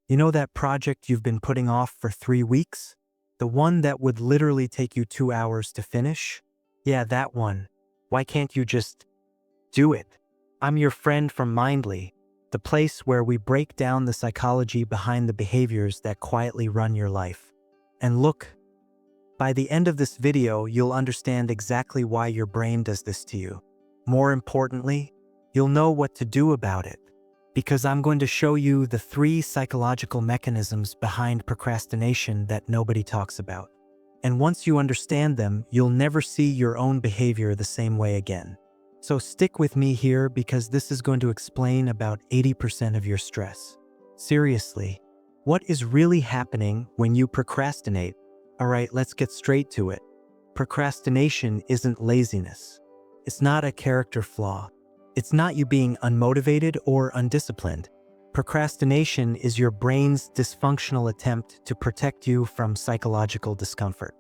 You know that project you've been putting off for 3 weeks? The one that would literally take you 2 hours to finish? Yeah, that one. Why can't you just do it? I'm your friend from Mindly, the place where we break down the psychology behind the behaviors that quietly run your life. And look, by the end of this video, you'll understand exactly why your brain does this to you. More importantly, you'll know what to do about it. Because I'm going to show you the 3 psychological mechanisms behind procrastination that nobody talks about. And once you understand them, you'll never see your own behavior the same way again. So stick with me here because this is going to explain about 80% of your stress. Seriously, what is really happening when you procrastinate? Alright, let's get straight to it. Procrastination isn't laziness. It's not a character flaw. It's not you being unmotivated or undisciplined. Procrastination is your brain's dysfunctional attempt to protect you from psychological discomfort.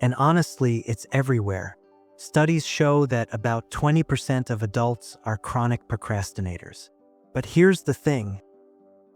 And honestly, it's everywhere. Studies show that about 20% of adults are chronic procrastinators. But here's the thing.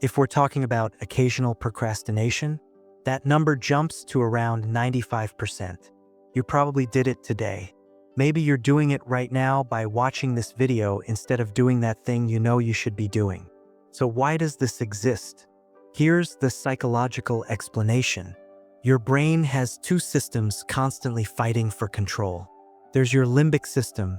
If we're talking about occasional procrastination, that number jumps to around 95%. You probably did it today. Maybe you're doing it right now by watching this video instead of doing that thing you know you should be doing. So why does this exist? Here's the psychological explanation. Your brain has 2 systems constantly fighting for control. There's your limbic system,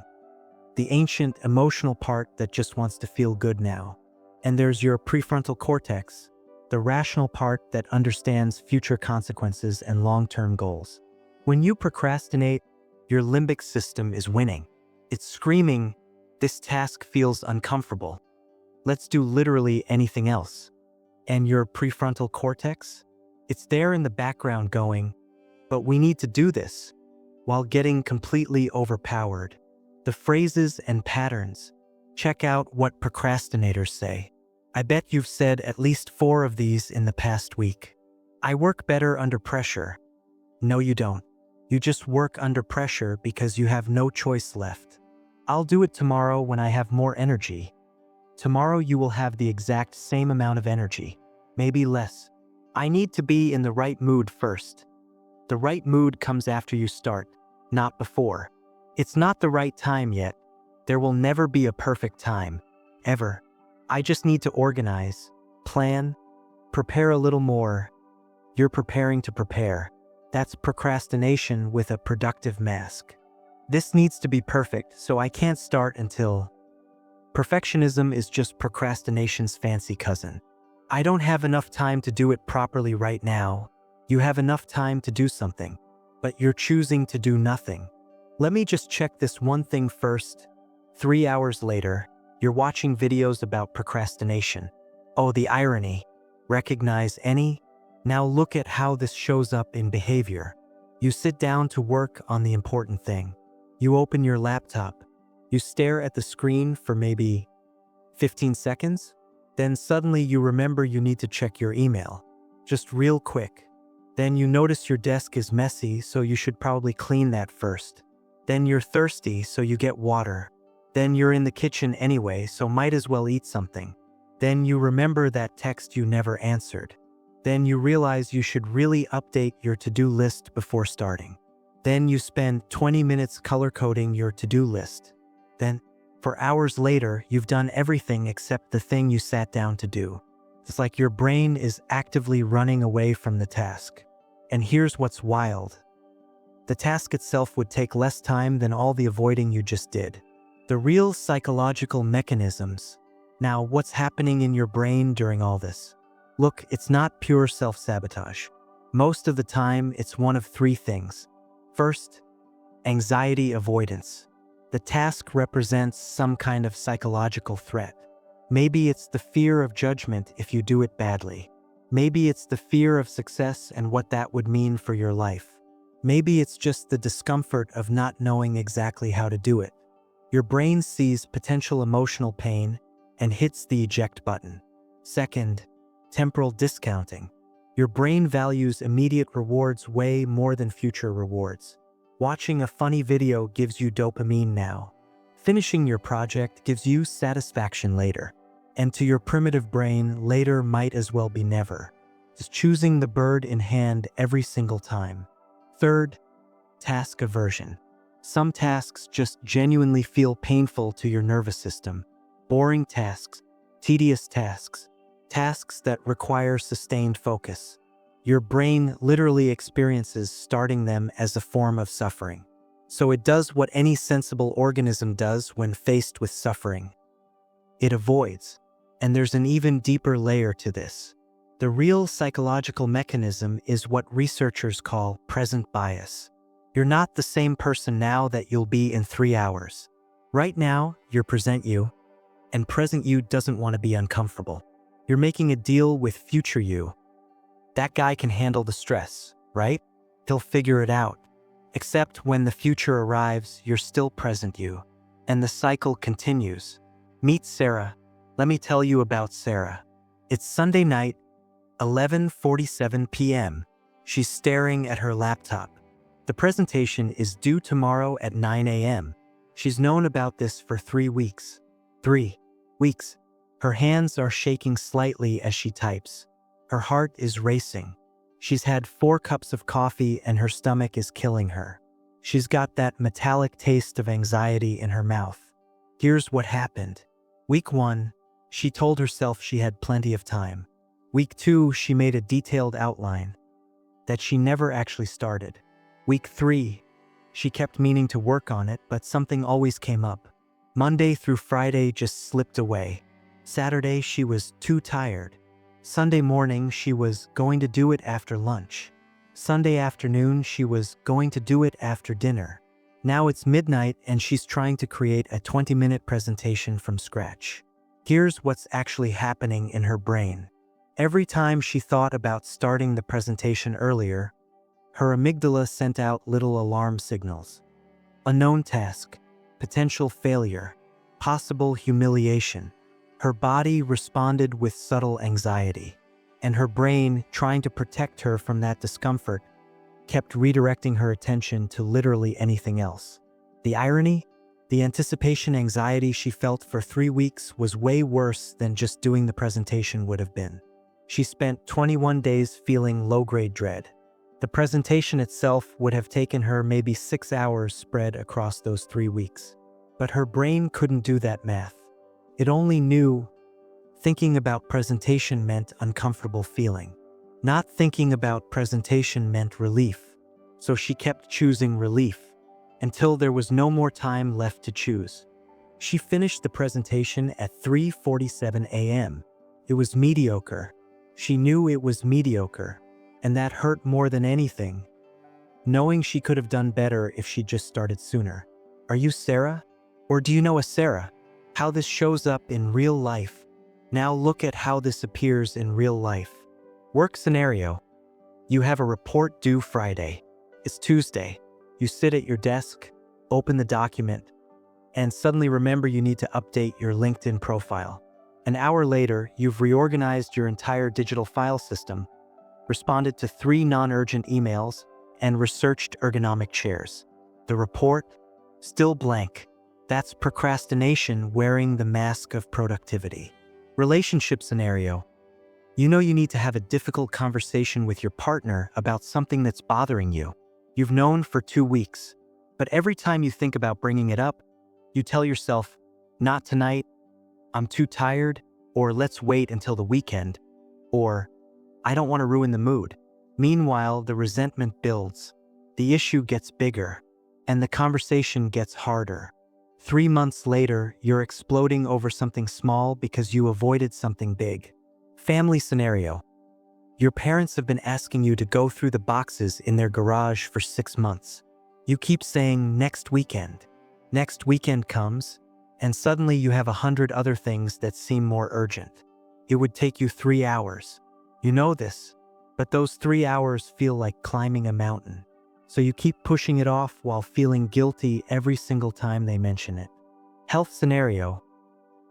the ancient emotional part that just wants to feel good now. And there's your prefrontal cortex, the rational part that understands future consequences and long-term goals. When you procrastinate, your limbic system is winning. It's screaming, "This task feels uncomfortable. Let's do literally anything else." And your prefrontal cortex? It's there in the background going, "But we need to do this," while getting completely overpowered. The phrases and patterns. Check out what procrastinators say. I bet you've said at least 4 of these in the past week. I work better under pressure. No, you don't. You just work under pressure because you have no choice left. I'll do it tomorrow when I have more energy. Tomorrow you will have the exact same amount of energy, maybe less. I need to be in the right mood first. The right mood comes after you start, not before. It's not the right time yet. There will never be a perfect time, ever. I just need to organize, plan, prepare a little more. You're preparing to prepare. That's procrastination with a productive mask. This needs to be perfect, so I can't start until... Perfectionism is just procrastination's fancy cousin. I don't have enough time to do it properly right now. You have enough time to do something, but you're choosing to do nothing. Let me just check this one thing first. 3 hours later, you're watching videos about procrastination. Oh, the irony. Recognize any? Now look at how this shows up in behavior. You sit down to work on the important thing. You open your laptop. You stare at the screen for maybe 15 seconds. Then suddenly you remember you need to check your email. Just real quick. Then you notice your desk is messy, so you should probably clean that first. Then you're thirsty, so you get water. Then you're in the kitchen anyway, so might as well eat something. Then you remember that text you never answered. Then you realize you should really update your to-do list before starting. Then you spend 20 minutes color-coding your to-do list. Then, for hours later, you've done everything except the thing you sat down to do. It's like your brain is actively running away from the task. And here's what's wild. The task itself would take less time than all the avoiding you just did. The real psychological mechanisms. Now, what's happening in your brain during all this? Look, it's not pure self-sabotage. Most of the time, it's one of 3 things. First, anxiety avoidance. The task represents some kind of psychological threat. Maybe it's the fear of judgment if you do it badly. Maybe it's the fear of success and what that would mean for your life. Maybe it's just the discomfort of not knowing exactly how to do it. Your brain sees potential emotional pain and hits the eject button. Second, temporal discounting. Your brain values immediate rewards way more than future rewards. Watching a funny video gives you dopamine now. Finishing your project gives you satisfaction later. And to your primitive brain, later might as well be never. Just choosing the bird in hand every single time. Third, task aversion. Some tasks just genuinely feel painful to your nervous system. Boring tasks, tedious tasks, tasks that require sustained focus. Your brain literally experiences starting them as a form of suffering. So it does what any sensible organism does when faced with suffering. It avoids. And there's an even deeper layer to this. The real psychological mechanism is what researchers call present bias. You're not the same person now that you'll be in 3 hours. Right now, you're present you, and present you doesn't want to be uncomfortable. You're making a deal with future you. That guy can handle the stress, right? He'll figure it out. Except when the future arrives, you're still present you, and the cycle continues. Meet Sarah. Let me tell you about Sarah. It's Sunday night, 11:47 p.m. She's staring at her laptop. The presentation is due tomorrow at 9 a.m. She's known about this for 3 weeks. 3 weeks. Her hands are shaking slightly as she types. Her heart is racing. She's had 4 cups of coffee and her stomach is killing her. She's got that metallic taste of anxiety in her mouth. Here's what happened. Week 1, she told herself she had plenty of time. Week 2, she made a detailed outline that she never actually started. Week 3, she kept meaning to work on it, but something always came up. Monday through Friday just slipped away. Saturday, she was too tired. Sunday morning, she was going to do it after lunch. Sunday afternoon, she was going to do it after dinner. Now it's midnight and she's trying to create a 20-minute presentation from scratch. Here's what's actually happening in her brain. Every time she thought about starting the presentation earlier, her amygdala sent out little alarm signals. Unknown task, potential failure, possible humiliation. Her body responded with subtle anxiety, and her brain, trying to protect her from that discomfort, kept redirecting her attention to literally anything else. The irony? The anticipation anxiety she felt for 3 weeks was way worse than just doing the presentation would have been. She spent 21 days feeling low-grade dread. The presentation itself would have taken her maybe 6 hours spread across those 3 weeks. But her brain couldn't do that math. It only knew thinking about presentation meant uncomfortable feeling. Not thinking about presentation meant relief. So she kept choosing relief until there was no more time left to choose. She finished the presentation at 3:47 a.m. It was mediocre. She knew it was mediocre, and that hurt more than anything, knowing she could have done better if she just started sooner. Are you Sarah? Or do you know a Sarah? How this shows up in real life. Now look at how this appears in real life. Work scenario. You have a report due Friday. It's Tuesday. You sit at your desk, open the document, and suddenly remember you need to update your LinkedIn profile. An hour later, you've reorganized your entire digital file system, responded to 3 non-urgent emails, and researched ergonomic chairs. The report? Still blank. That's procrastination wearing the mask of productivity. Relationship scenario. You know you need to have a difficult conversation with your partner about something that's bothering you. You've known for 2 weeks, but every time you think about bringing it up, you tell yourself, not tonight, I'm too tired, or let's wait until the weekend, or I don't want to ruin the mood. Meanwhile, the resentment builds, the issue gets bigger, and the conversation gets harder. 3 months later, you're exploding over something small because you avoided something big. Family scenario. Your parents have been asking you to go through the boxes in their garage for 6 months. You keep saying next weekend. Next weekend comes, and suddenly you have 100 other things that seem more urgent. It would take you 3 hours. You know this, but those 3 hours feel like climbing a mountain. So you keep pushing it off while feeling guilty every single time they mention it. Health scenario.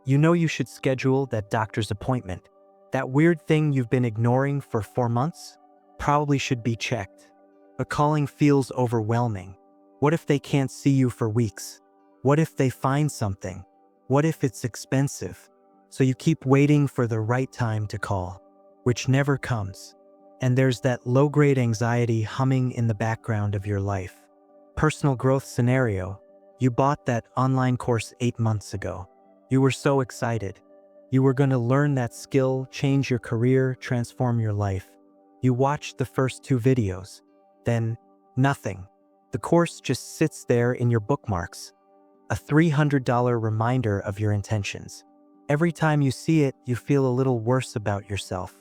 You know you should schedule that doctor's appointment. That weird thing you've been ignoring for 4 months probably should be checked. But calling feels overwhelming. What if they can't see you for weeks? What if they find something? What if it's expensive? So you keep waiting for the right time to call, which never comes. And there's that low-grade anxiety humming in the background of your life. Personal growth scenario. You bought that online course 8 months ago. You were so excited. You were going to learn that skill, change your career, transform your life. You watched the first 2 videos. Then, nothing. The course just sits there in your bookmarks. A $300 reminder of your intentions. Every time you see it, you feel a little worse about yourself.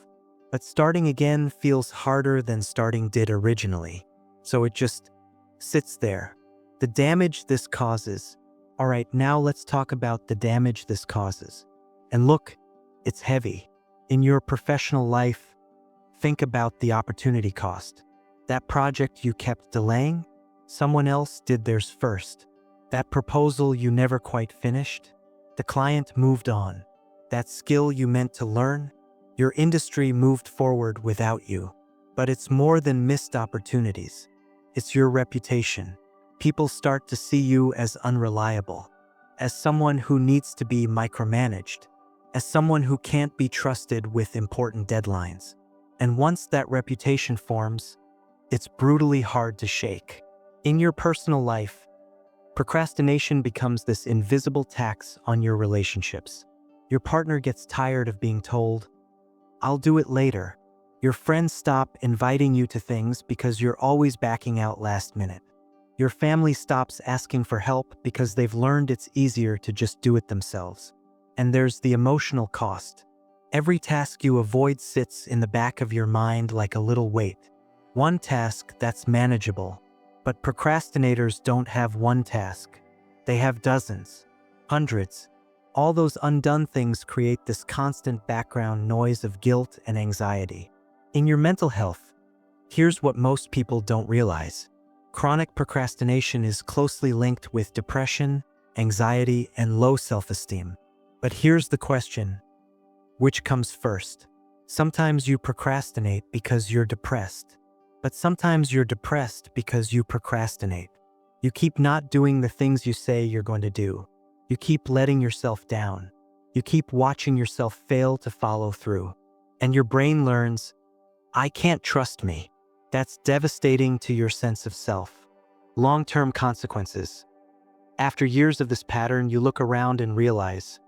But starting again feels harder than starting did originally. So it just sits there. The damage this causes. All right, now let's talk about the damage this causes. And look, it's heavy. In your professional life, think about the opportunity cost. That project you kept delaying, someone else did theirs first. That proposal you never quite finished, the client moved on. That skill you meant to learn, your industry moved forward without you. But it's more than missed opportunities. It's your reputation. People start to see you as unreliable, as someone who needs to be micromanaged, as someone who can't be trusted with important deadlines. And once that reputation forms, it's brutally hard to shake. In your personal life, procrastination becomes this invisible tax on your relationships. Your partner gets tired of being told, "I'll do it later." Your friends stop inviting you to things because you're always backing out last minute. Your family stops asking for help because they've learned it's easier to just do it themselves. And there's the emotional cost. Every task you avoid sits in the back of your mind like a little weight. One task that's manageable. But procrastinators don't have one task. They have dozens, hundreds. All those undone things create this constant background noise of guilt and anxiety. In your mental health, here's what most people don't realize. Chronic procrastination is closely linked with depression, anxiety, and low self-esteem. But here's the question. Which comes first? Sometimes you procrastinate because you're depressed. But sometimes you're depressed because you procrastinate. You keep not doing the things you say you're going to do. You keep letting yourself down. You keep watching yourself fail to follow through. And your brain learns, "I can't trust me." That's devastating to your sense of self. Long-term consequences. After years of this pattern, you look around and realize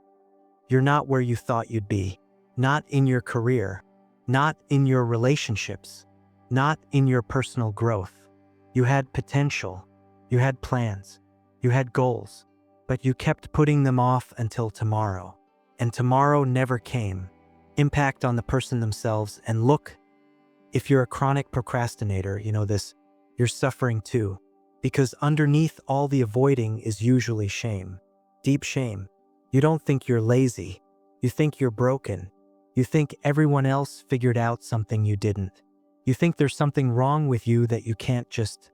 you're not where you thought you'd be. Not in your career. Not in your relationships. Not in your personal growth. You had potential. You had plans. You had goals. But you kept putting them off until tomorrow. And tomorrow never came. Impact on the person themselves. And look, if you're a chronic procrastinator, you know this, you're suffering too. Because underneath all the avoiding is usually shame. Deep shame. You don't think you're lazy. You think you're broken. You think everyone else figured out something you didn't. You think there's something wrong with you that you can't just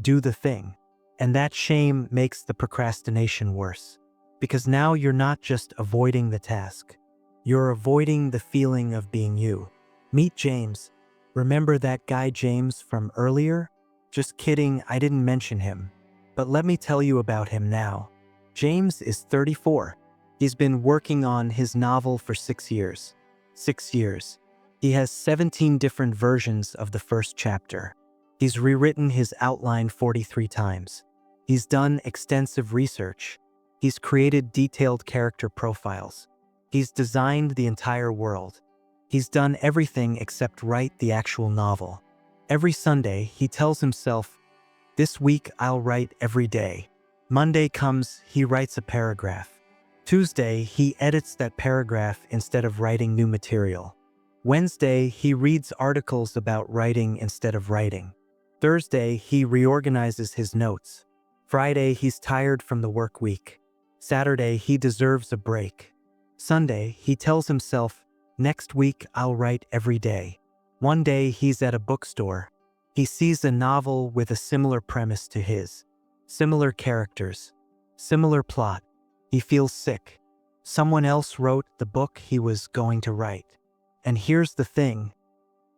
do the thing. And that shame makes the procrastination worse. Because now you're not just avoiding the task. You're avoiding the feeling of being you. Meet James. Remember that guy James from earlier? Just kidding, I didn't mention him. But let me tell you about him now. James is 34. He's been working on his novel for 6 years. 6 years. He has 17 different versions of the first chapter. He's rewritten his outline 43 times. He's done extensive research. He's created detailed character profiles. He's designed the entire world. He's done everything except write the actual novel. Every Sunday, he tells himself, "This week I'll write every day." Monday comes, he writes a paragraph. Tuesday, he edits that paragraph instead of writing new material. Wednesday, he reads articles about writing instead of writing. Thursday, he reorganizes his notes. Friday, he's tired from the work week. Saturday, he deserves a break. Sunday, he tells himself, "Next week I'll write every day." One day, he's at a bookstore. He sees a novel with a similar premise to his. Similar characters. Similar plot. He feels sick. Someone else wrote the book he was going to write. And here's the thing.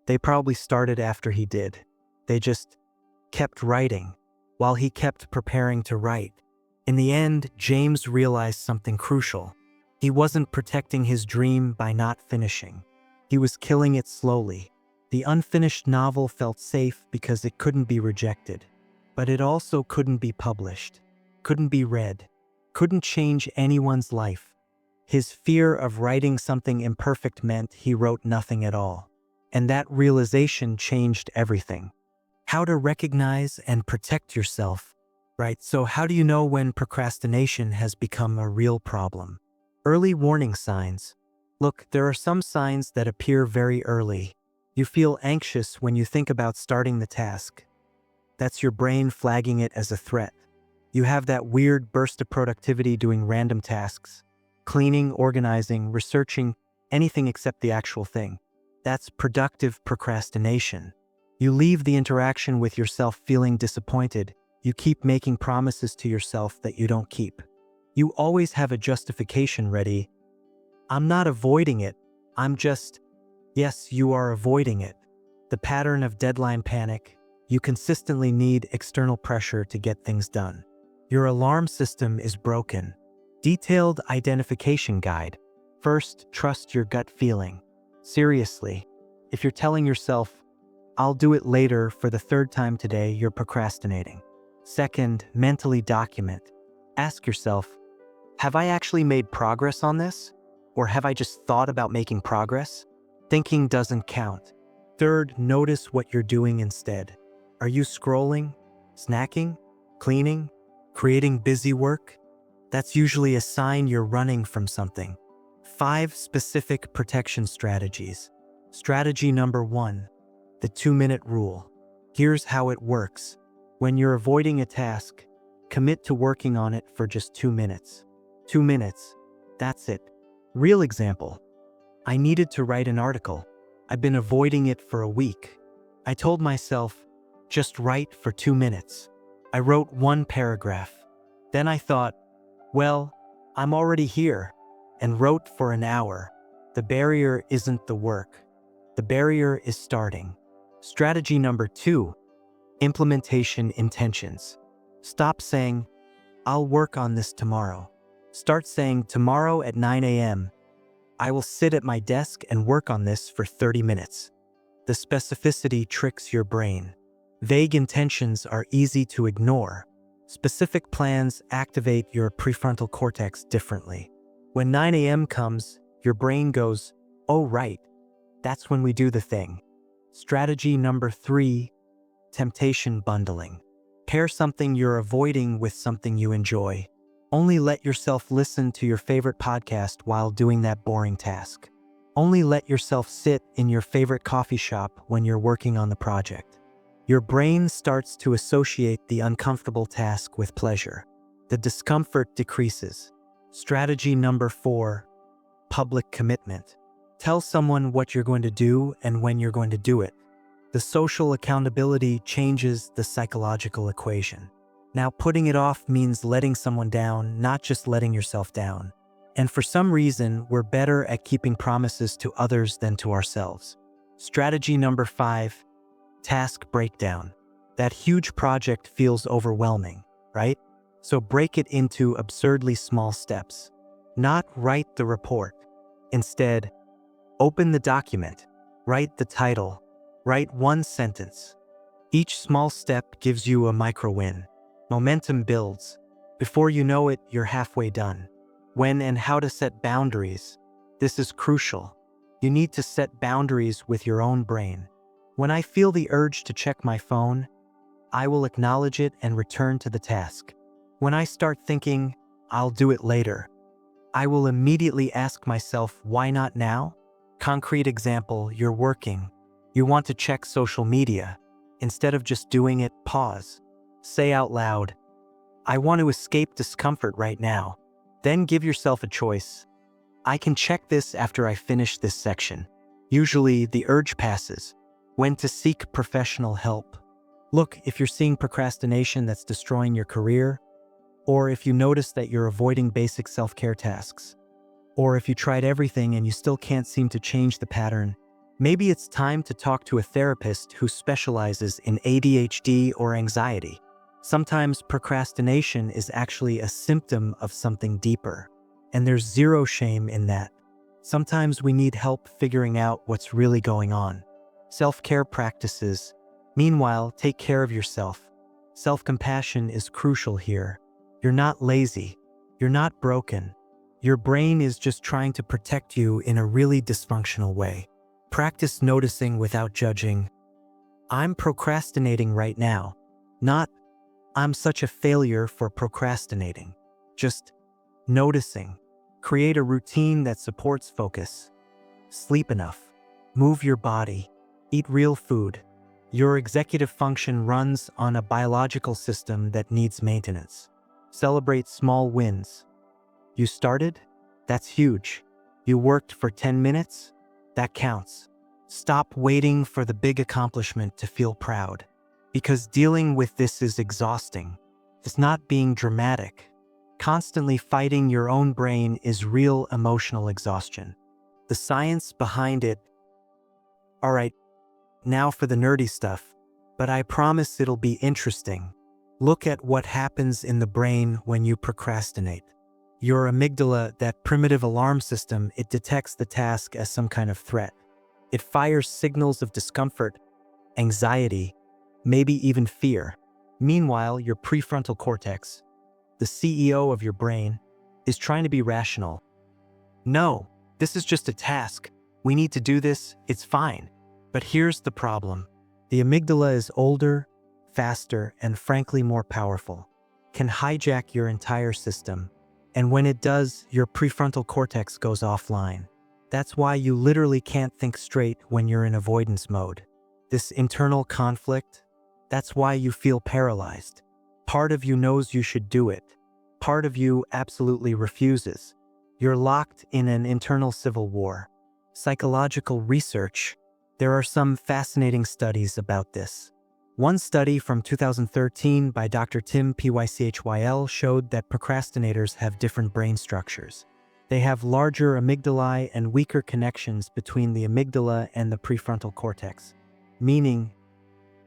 They probably started after he did. They just kept writing while he kept preparing to write. In the end, James realized something crucial. He wasn't protecting his dream by not finishing. He was killing it slowly. The unfinished novel felt safe because it couldn't be rejected. But it also couldn't be published, couldn't be read, couldn't change anyone's life. His fear of writing something imperfect meant he wrote nothing at all. And that realization changed everything. How to recognize and protect yourself, right? So how do you know when procrastination has become a real problem? Early warning signs. Look, there are some signs that appear very early. You feel anxious when you think about starting the task. That's your brain flagging it as a threat. You have that weird burst of productivity doing random tasks. Cleaning, organizing, researching, anything except the actual thing. That's productive procrastination. You leave the interaction with yourself feeling disappointed. You keep making promises to yourself that you don't keep. You always have a justification ready. I'm not avoiding it. Yes, you are avoiding it. The pattern of deadline panic. You consistently need external pressure to get things done. Your alarm system is broken. Detailed identification guide. First, trust your gut feeling. Seriously, if you're telling yourself, I'll do it later for the third time today, you're procrastinating. Second, mentally document. Ask yourself, have I actually made progress on this? Or have I just thought about making progress? Thinking doesn't count. Third, notice what you're doing instead. Are you scrolling, snacking, cleaning, creating busy work? That's usually a sign you're running from something. 5 specific protection strategies. Strategy number 1, the 2-minute rule. Here's how it works. When you're avoiding a task, commit to working on it for just 2 minutes. 2 minutes. That's it. Real example. I needed to write an article. I've been avoiding it for a week. I told myself, just write for 2 minutes. I wrote 1 paragraph. Then I thought, well, I'm already here, and wrote for an hour. The barrier isn't the work. The barrier is starting. Strategy number 2, implementation intentions. Stop saying, I'll work on this tomorrow. Start saying, tomorrow at 9 a.m., I will sit at my desk and work on this for 30 minutes. The specificity tricks your brain. Vague intentions are easy to ignore. Specific plans activate your prefrontal cortex differently. When 9 a.m. comes, your brain goes, oh right, that's when we do the thing. Strategy number 3, temptation bundling. Pair something you're avoiding with something you enjoy. Only let yourself listen to your favorite podcast while doing that boring task. Only let yourself sit in your favorite coffee shop when you're working on the project. Your brain starts to associate the uncomfortable task with pleasure. The discomfort decreases. Strategy number 4, public commitment. Tell someone what you're going to do and when you're going to do it. The social accountability changes the psychological equation. Now, putting it off means letting someone down, not just letting yourself down. And for some reason, we're better at keeping promises to others than to ourselves. Strategy number 5, task breakdown. That huge project feels overwhelming, right? So break it into absurdly small steps. Not write the report. Instead, open the document, write the title, write 1 sentence. Each small step gives you a micro win. Momentum builds. Before you know it, you're halfway done. When and how to set boundaries. This is crucial. You need to set boundaries with your own brain. When I feel the urge to check my phone, I will acknowledge it and return to the task. When I start thinking, I'll do it later, I will immediately ask myself, why not now? Concrete example, you're working. You want to check social media. Instead of just doing it, pause. Say out loud, I want to escape discomfort right now. Then give yourself a choice. I can check this after I finish this section. Usually, the urge passes. When to seek professional help. Look, if you're seeing procrastination that's destroying your career, or if you notice that you're avoiding basic self-care tasks, or if you tried everything and you still can't seem to change the pattern, maybe it's time to talk to a therapist who specializes in ADHD or anxiety. Sometimes procrastination is actually a symptom of something deeper. and there's zero shame in that. Sometimes we need help figuring out what's really going on. Self-care practices. Meanwhile, take care of yourself. Self-compassion is crucial here. You're not lazy. You're not broken. Your brain is just trying to protect you in a really dysfunctional way. Practice noticing without judging. I'm procrastinating right now. Not, I'm such a failure for procrastinating. Just noticing. Create a routine that supports focus. Sleep enough. Move your body. Eat real food. Your executive function runs on a biological system that needs maintenance. Celebrate small wins. You started? That's huge. You worked for 10 minutes? That counts. Stop waiting for the big accomplishment to feel proud. Because dealing with this is exhausting. It's not being dramatic. Constantly fighting your own brain is real emotional exhaustion. The science behind it. Alright, now for the nerdy stuff, but I promise it'll be interesting. Look at what happens in the brain when you procrastinate. Your amygdala, that primitive alarm system, it detects the task as some kind of threat. It fires signals of discomfort, anxiety, maybe even fear. Meanwhile, your prefrontal cortex, the CEO of your brain, is trying to be rational. No, this is just a task. We need to do this, it's fine. But here's the problem. The amygdala is older, faster, and frankly more powerful. Can hijack your entire system. And when it does, your prefrontal cortex goes offline. That's why you literally can't think straight when you're in avoidance mode. This internal conflict, that's why you feel paralyzed. Part of you knows you should do it. Part of you absolutely refuses. You're locked in an internal civil war. Psychological research. There are some fascinating studies about this. One study from 2013 by Dr. Tim Pychyl showed that procrastinators have different brain structures. They have larger amygdalae and weaker connections between the amygdala and the prefrontal cortex, meaning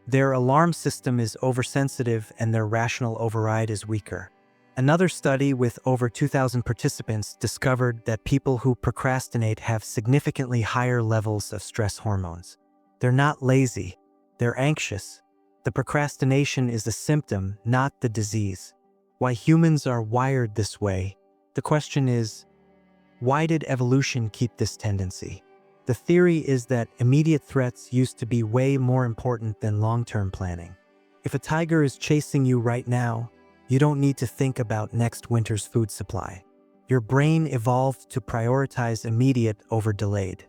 their alarm system is oversensitive and their rational override is weaker. Another study with over 2,000 participants discovered that people who procrastinate have significantly higher levels of stress hormones. They're not lazy, they're anxious. The procrastination is a symptom, not the disease. Why humans are wired this way? The question is, why did evolution keep this tendency? The theory is that immediate threats used to be way more important than long-term planning. If a tiger is chasing you right now, you don't need to think about next winter's food supply. Your brain evolved to prioritize immediate over delayed.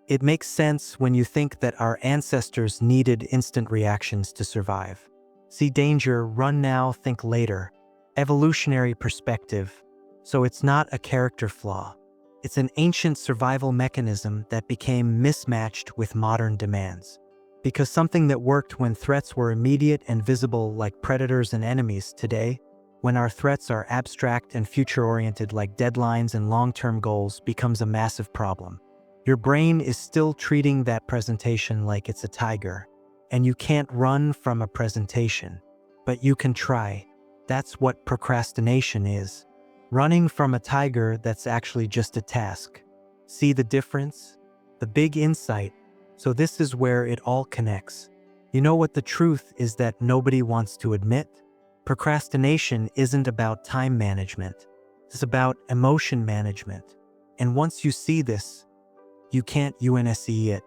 It makes sense when you think that our ancestors needed instant reactions to survive. See danger, run now, think later. Evolutionary perspective. So it's not a character flaw. It's an ancient survival mechanism that became mismatched with modern demands. Because something that worked when threats were immediate and visible like predators and enemies today, when our threats are abstract and future-oriented like deadlines and long-term goals, becomes a massive problem. Your brain is still treating that presentation like it's a tiger, and you can't run from a presentation, but you can try. That's what procrastination is. Running from a tiger that's actually just a task. See the difference? The big insight. So this is where it all connects. You know what the truth is that nobody wants to admit? Procrastination isn't about time management. It's about emotion management. And once you see this, you can't UNSE it.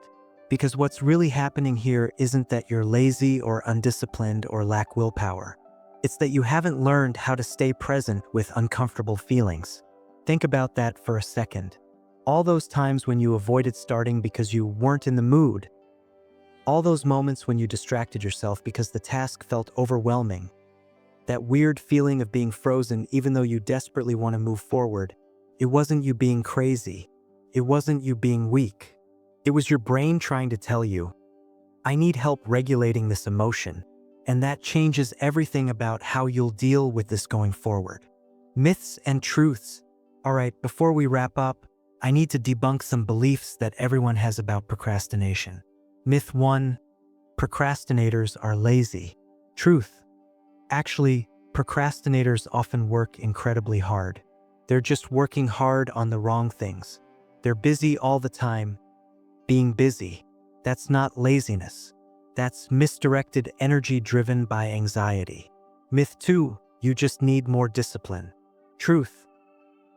Because what's really happening here isn't that you're lazy or undisciplined or lack willpower. It's that you haven't learned how to stay present with uncomfortable feelings. Think about that for a second. All those times when you avoided starting because you weren't in the mood. All those moments when you distracted yourself because the task felt overwhelming. That weird feeling of being frozen even though you desperately want to move forward. It wasn't you being crazy. It wasn't you being weak. It was your brain trying to tell you, I need help regulating this emotion. And that changes everything about how you'll deal with this going forward. Myths and truths. Alright, before we wrap up, I need to debunk some beliefs that everyone has about procrastination. Myth 1. Procrastinators are lazy. Truth. Actually, procrastinators often work incredibly hard. They're just working hard on the wrong things. They're busy all the time. Being busy, that's not laziness. That's misdirected energy driven by anxiety. Myth 2, you just need more discipline. Truth.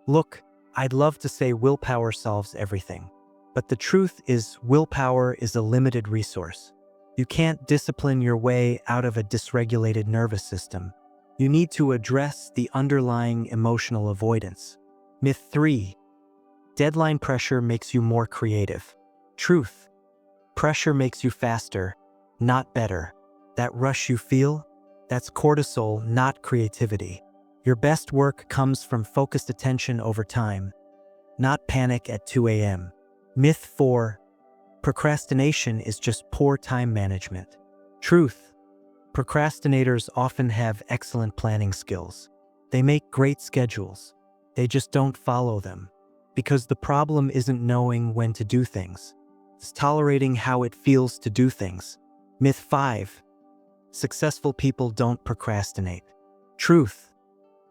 Look, I'd love to say willpower solves everything. But the truth is, willpower is a limited resource. You can't discipline your way out of a dysregulated nervous system. You need to address the underlying emotional avoidance. Myth 3. Deadline pressure makes you more creative. Truth. Pressure makes you faster, not better. That rush you feel? That's cortisol, not creativity. Your best work comes from focused attention over time, not panic at 2 a.m. Myth 4. Procrastination is just poor time management. Truth. Procrastinators often have excellent planning skills. They make great schedules. They just don't follow them. Because the problem isn't knowing when to do things. It's tolerating how it feels to do things. Myth 5. Successful people don't procrastinate. Truth.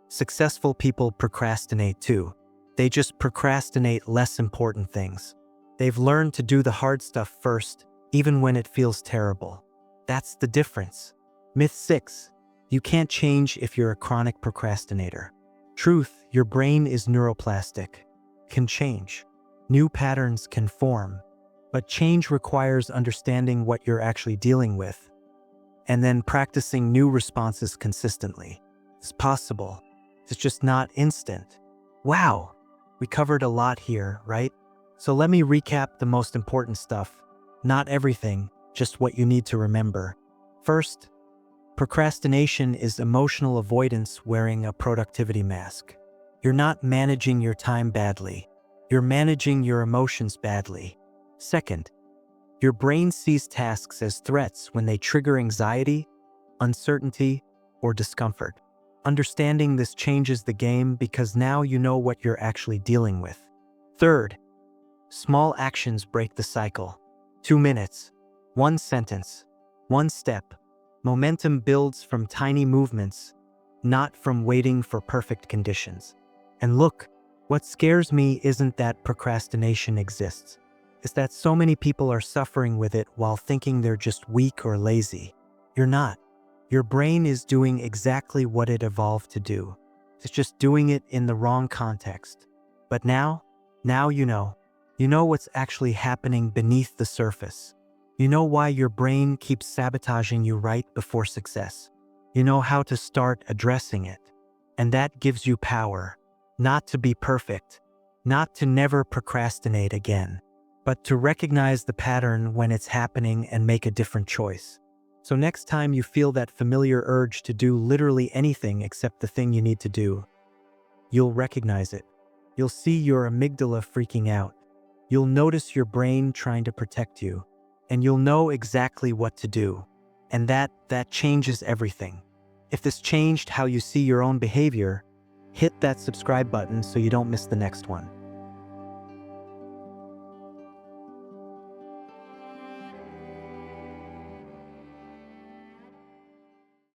Successful people procrastinate too. They just procrastinate less important things. They've learned to do the hard stuff first, even when it feels terrible. That's the difference. Myth 6. You can't change if you're a chronic procrastinator. Truth. Your brain is neuroplastic. Can change. New patterns can form. But change requires understanding what you're actually dealing with, and then practicing new responses consistently. It's possible. It's just not instant. Wow, we covered a lot here, right? So let me recap the most important stuff. Not everything, just what you need to remember. First, procrastination is emotional avoidance wearing a productivity mask. You're not managing your time badly. You're managing your emotions badly. Second, your brain sees tasks as threats when they trigger anxiety, uncertainty, or discomfort. Understanding this changes the game because now you know what you're actually dealing with. Third, small actions break the cycle. 2 minutes, 1 sentence, 1 step. Momentum builds from tiny movements, not from waiting for perfect conditions. And look, what scares me isn't that procrastination exists. It's that so many people are suffering with it while thinking they're just weak or lazy. You're not. Your brain is doing exactly what it evolved to do. It's just doing it in the wrong context. But now you know. You know what's actually happening beneath the surface. You know why your brain keeps sabotaging you right before success. You know how to start addressing it. And that gives you power. Not to be perfect. Not to never procrastinate again. But to recognize the pattern when it's happening and make a different choice. So next time you feel that familiar urge to do literally anything except the thing you need to do, you'll recognize it. You'll see your amygdala freaking out. You'll notice your brain trying to protect you. And you'll know exactly what to do. And that changes everything. If this changed how you see your own behavior, hit that subscribe button so you don't miss the next one.